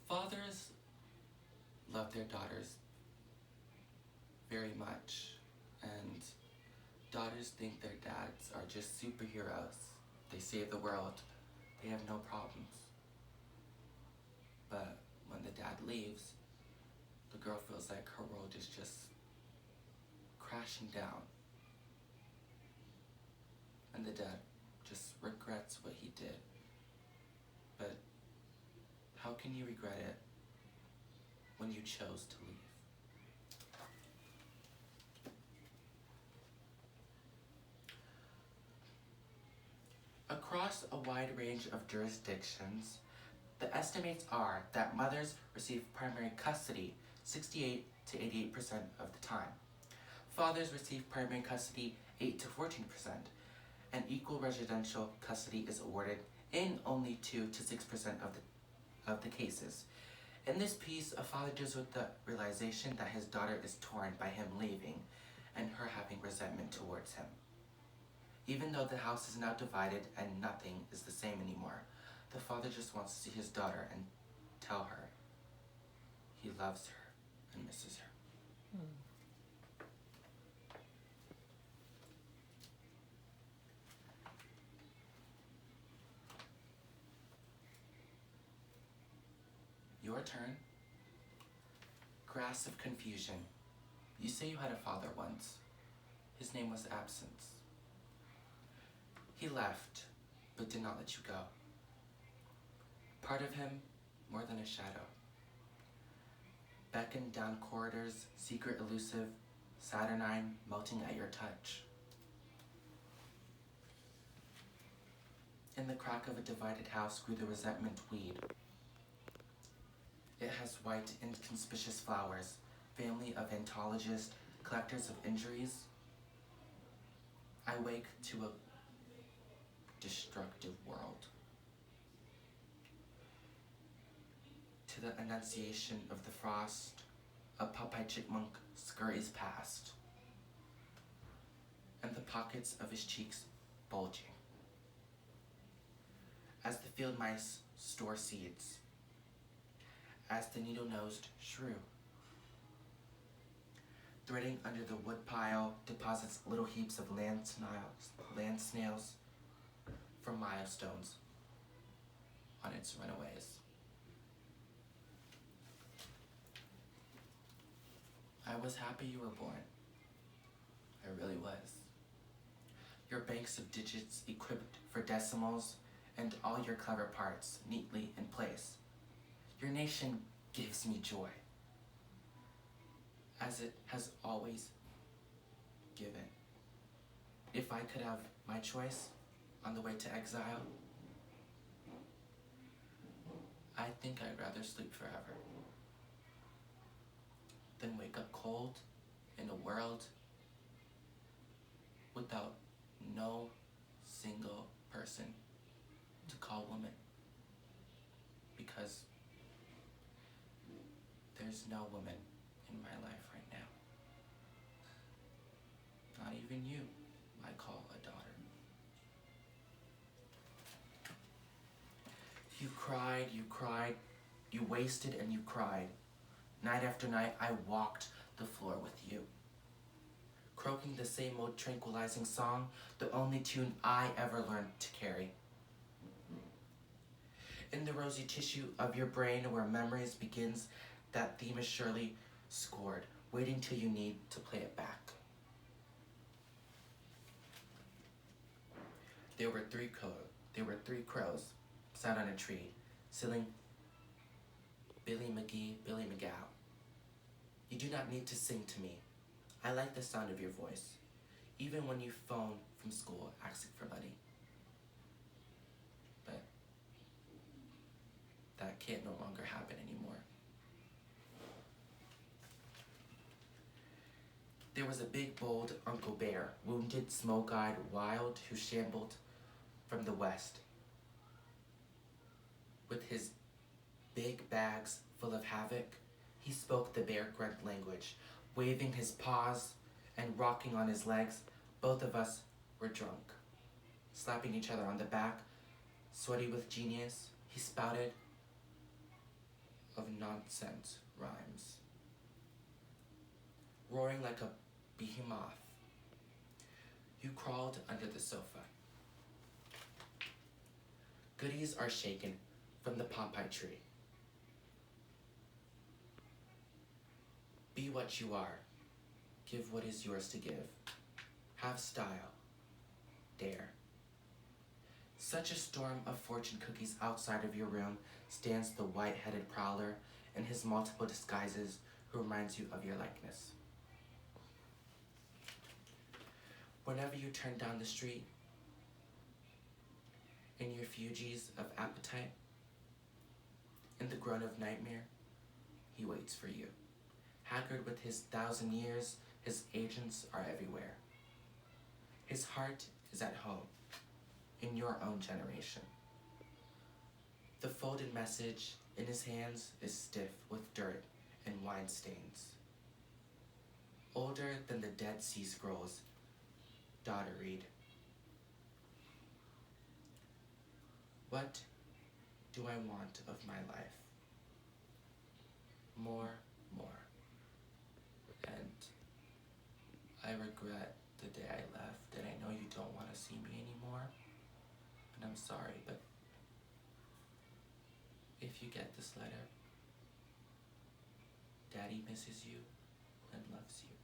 Fathers love their daughters very much, and daughters think their dads are just superheroes. They save the world. They have no problems. But when the dad leaves, the girl feels like her world is just crashing down. And the dad just regrets what he did. But how can you regret it when you chose to leave? Across a wide range of jurisdictions, the estimates are that mothers receive primary custody 68 to 88% of the time. Fathers receive primary custody 8 to 14%, and equal residential custody is awarded in only 2 to 6% of the cases. In this piece, a father deals with the realization that his daughter is torn by him leaving and her having resentment towards him. Even though the house is now divided and nothing is the same anymore, the father just wants to see his daughter and tell her he loves her and misses her. Your turn. Grass of confusion. You say you had a father once. His name was Absence. He left, but did not let you go. Part of him, more than a shadow. Beckoned down corridors, secret, elusive, saturnine, melting at your touch. In the crack of a divided house grew the resentment weed. It has white, inconspicuous flowers, family of antologists, collectors of injuries. I wake to a destructive world. To the annunciation of the frost, a Popeye chipmunk scurries past, and the pockets of his cheeks bulging. As the field mice store seeds, as the needle-nosed shrew, threading under the woodpile, deposits little heaps of land snails from milestones on its runaways. I was happy you were born. I really was. Your banks of digits equipped for decimals and all your clever parts neatly in place. Your nation gives me joy, as it has always given. If I could have my choice on the way to exile, I think I'd rather sleep forever than wake up cold in a world without no single person to call woman. Because there's no woman in my life right now. Not even you, I call a daughter. You cried, you wasted and you cried. Night after night, I walked the floor with you. Croaking the same old tranquilizing song, the only tune I ever learned to carry. In the rosy tissue of your brain where memories begins, that theme is surely scored, waiting till you need to play it back. There were three crows sat on a tree, singing Billy McGee, Billy McGow. You do not need to sing to me. I like the sound of your voice, even when you phone from school asking for money. But that can't no longer happen anymore. There was a big, bold Uncle Bear, wounded, smoke-eyed, wild, who shambled from the west. With his big bags full of havoc, he spoke the bear grunt language, waving his paws and rocking on his legs. Both of us were drunk. Slapping each other on the back, sweaty with genius, he spouted, of nonsense rhymes. Roaring like a behemoth, you crawled under the sofa. Goodies are shaken from the Pompeii tree. Be what you are. Give what is yours to give. Have style. Dare. Such a storm of fortune cookies outside of your room stands the white-headed prowler in his multiple disguises who reminds you of your likeness. Whenever you turn down the street, in your refugees of appetite, in the groan of nightmare, he waits for you. Haggard with his 1,000 years, his agents are everywhere. His heart is at home, in your own generation. The folded message in his hands is stiff with dirt and wine stains. Older than the Dead Sea Scrolls, daughter read. What do I want of my life? More. And I regret the day I left, and I know you don't want to see me anymore. And I'm sorry, but if you get this letter, Daddy misses you and loves you.